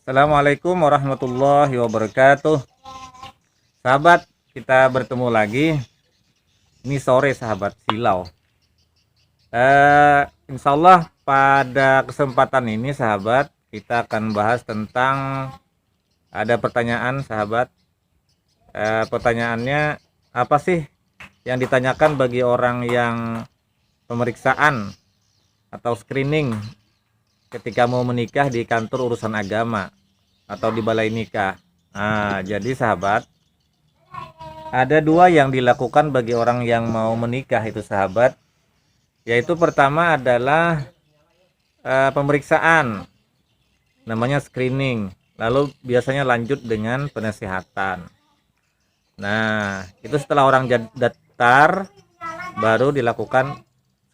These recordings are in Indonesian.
Assalamualaikum warahmatullahi wabarakatuh. Sahabat, kita bertemu lagi. Ini sore sahabat silau. Insya Allah pada kesempatan ini sahabat kita akan bahas tentang ada pertanyaan sahabat. Pertanyaannya apa sih yang ditanyakan bagi orang yang pemeriksaan atau screening ketika mau menikah di kantor urusan agama atau di balai nikah. Nah, jadi sahabat, ada dua yang dilakukan bagi orang yang mau menikah itu sahabat, yaitu pertama adalah pemeriksaan, namanya screening, lalu biasanya lanjut dengan penasihatan. Nah, itu setelah orang daftar baru dilakukan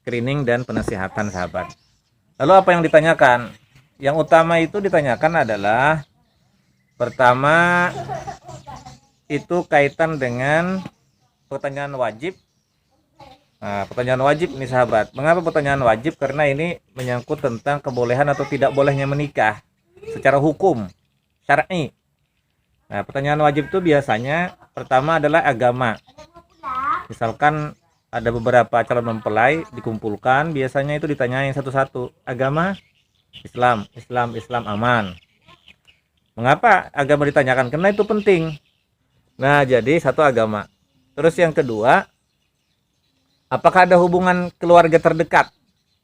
screening dan penasihatan sahabat. Lalu apa yang ditanyakan? Yang utama itu ditanyakan adalah pertama itu kaitan dengan pertanyaan wajib. Nah, pertanyaan wajib nih sahabat. Mengapa pertanyaan wajib? Karena ini menyangkut tentang kebolehan atau tidak bolehnya menikah secara hukum syar'i. Nah, pertanyaan wajib itu biasanya pertama adalah agama. Misalkan ada beberapa calon mempelai dikumpulkan, biasanya itu ditanyain satu-satu. Agama Islam, Islam aman. Mengapa agama ditanyakan? Karena itu penting. Nah, jadi satu agama. Terus yang kedua, apakah ada hubungan keluarga terdekat?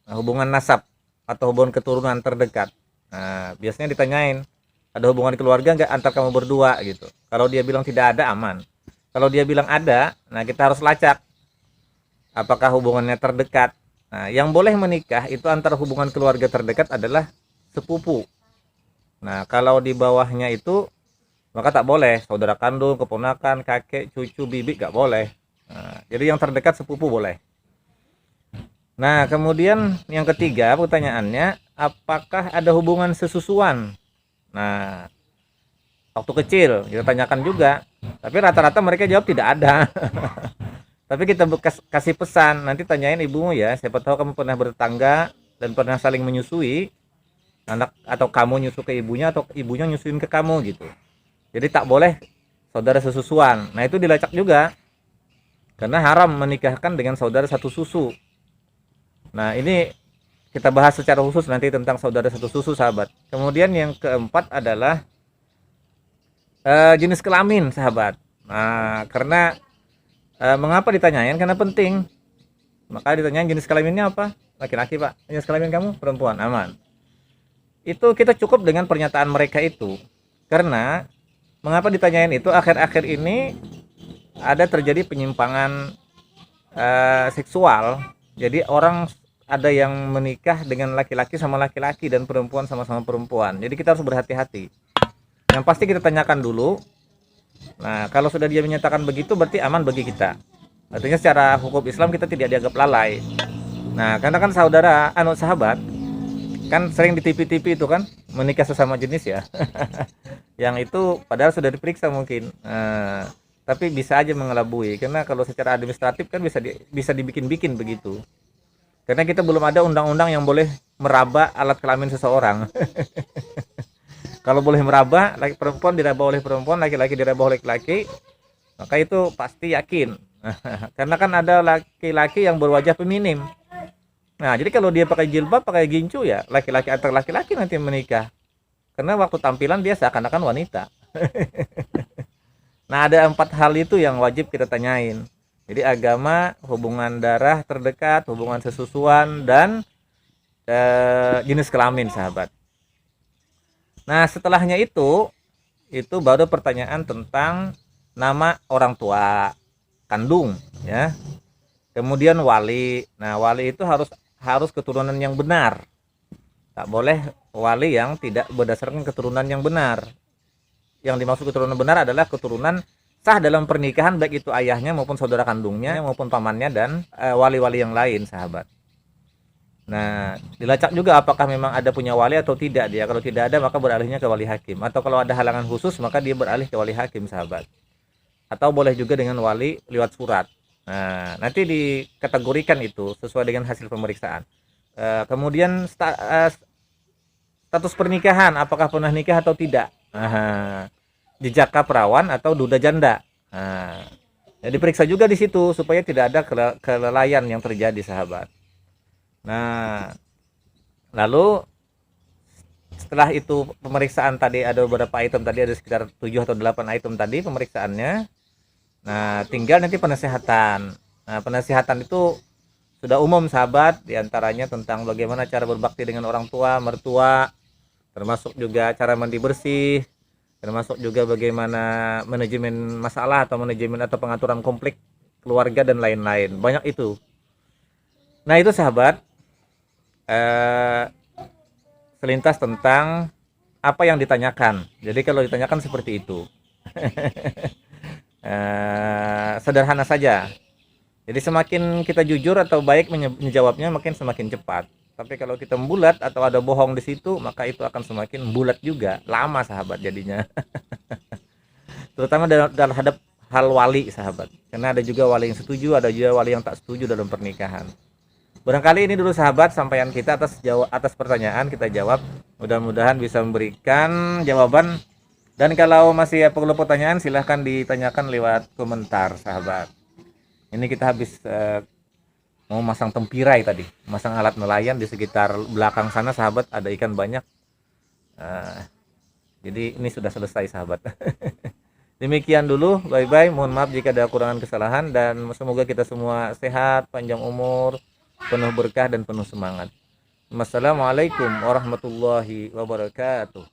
Nah, hubungan nasab atau hubungan keturunan terdekat. Nah, biasanya ditanyain, ada hubungan keluarga nggak antar kamu berdua gitu. Kalau dia bilang tidak ada, aman. Kalau dia bilang ada, nah kita harus lacak apakah hubungannya terdekat. Nah, yang boleh menikah itu antara hubungan keluarga terdekat adalah sepupu. Nah, kalau di bawahnya itu maka tak boleh, saudara kandung, keponakan, kakek, cucu, bibi gak boleh. Nah, jadi yang terdekat sepupu boleh. Nah, kemudian yang ketiga pertanyaannya, apakah ada hubungan sesusuan? Nah, waktu kecil kita tanyakan juga, tapi rata-rata mereka jawab tidak ada. Tapi kita kasih pesan, nanti tanyain ibumu ya, siapa tahu kamu pernah bertetangga dan pernah saling menyusui anak, atau kamu nyusu ke ibunya atau ibunya nyusuin ke kamu gitu. Jadi tak boleh saudara sesusuan. Nah, itu dilacak juga, karena haram menikahkan dengan saudara satu susu. Nah, ini kita bahas secara khusus nanti tentang saudara satu susu sahabat. Kemudian yang keempat adalah jenis kelamin sahabat. Nah, karena mengapa ditanyain? Karena penting. Maka ditanyain jenis kelaminnya apa? Laki-laki pak. Jenis kelamin kamu perempuan, aman. Itu kita cukup dengan pernyataan mereka itu. Karena mengapa ditanyain itu? Akhir-akhir ini ada terjadi penyimpangan seksual. Jadi orang ada yang menikah dengan laki-laki sama laki-laki dan perempuan sama-sama perempuan. Jadi kita harus berhati-hati. Yang pasti kita tanyakan dulu. Nah, kalau sudah dia menyatakan begitu berarti aman bagi kita. Artinya secara hukum Islam kita tidak dianggap lalai. Nah, karena kan saudara, sahabat, kan sering di TV-TV itu kan menikah sesama jenis ya. Yang itu padahal sudah diperiksa mungkin. Tapi bisa aja mengelabui karena kalau secara administratif kan bisa dibikin-bikin begitu. Karena kita belum ada undang-undang yang boleh meraba alat kelamin seseorang. Kalau boleh meraba, laki perempuan diraba oleh perempuan, laki-laki diraba oleh laki-laki, maka itu pasti yakin. Karena kan ada laki-laki yang berwajah feminim. Nah, jadi kalau dia pakai jilbab, pakai gincu ya, laki-laki antar laki-laki nanti menikah. Karena waktu tampilan dia seakan-akan wanita. Nah, ada 4 hal itu yang wajib kita tanyain. Jadi agama, hubungan darah terdekat, hubungan sesusuan, dan jenis kelamin sahabat. Nah, setelahnya itu baru pertanyaan tentang nama orang tua kandung ya. Kemudian wali. Nah, wali itu harus keturunan yang benar. Tak boleh wali yang tidak berdasarkan keturunan yang benar. Yang dimaksud keturunan benar adalah keturunan sah dalam pernikahan, baik itu ayahnya maupun saudara kandungnya maupun pamannya dan wali-wali yang lain sahabat. Nah, dilacak juga apakah memang ada punya wali atau tidak dia. Kalau tidak ada maka beralihnya ke wali hakim. Atau kalau ada halangan khusus maka dia beralih ke wali hakim sahabat. Atau boleh juga dengan wali lewat surat. Nah, nanti dikategorikan itu sesuai dengan hasil pemeriksaan. Kemudian status pernikahan, apakah pernah nikah atau tidak. Nah, jejak perawan atau duda janda. Nah, ya diperiksa juga di situ supaya tidak ada kelalaian yang terjadi, sahabat. Nah, lalu setelah itu pemeriksaan tadi ada beberapa item tadi, ada sekitar 7 atau 8 item tadi pemeriksaannya. Nah, tinggal nanti penasehatan. Nah, penasehatan itu sudah umum, sahabat, diantaranya tentang bagaimana cara berbakti dengan orang tua, mertua, termasuk juga cara mandi bersih, termasuk juga bagaimana manajemen masalah atau manajemen atau pengaturan konflik keluarga dan lain-lain. Banyak itu. Nah, itu sahabat, eh, selintas tentang apa yang ditanyakan. Jadi kalau ditanyakan seperti itu, sederhana saja. Jadi semakin kita jujur atau baik menjawabnya, makin semakin cepat. Tapi kalau kita membulat atau ada bohong di situ, maka itu akan semakin bulat juga, lama, sahabat, jadinya. Terutama dalam hadap hal wali, sahabat. Karena ada juga wali yang setuju, ada juga wali yang tak setuju dalam pernikahan. Barangkali ini dulu, sahabat, sampaian kita atas pertanyaan kita jawab. Mudah-mudahan bisa memberikan jawaban. Dan kalau masih perlu pertanyaan, silahkan ditanyakan lewat komentar, sahabat. Ini kita habis mau masang tempirai tadi, masang alat nelayan di sekitar belakang sana, sahabat, ada ikan banyak. Jadi ini sudah selesai, sahabat. Demikian dulu, bye bye. Mohon maaf jika ada kurangan kesalahan, dan semoga kita semua sehat, panjang umur, penuh berkah dan penuh semangat. Wassalamualaikum warahmatullahi wabarakatuh.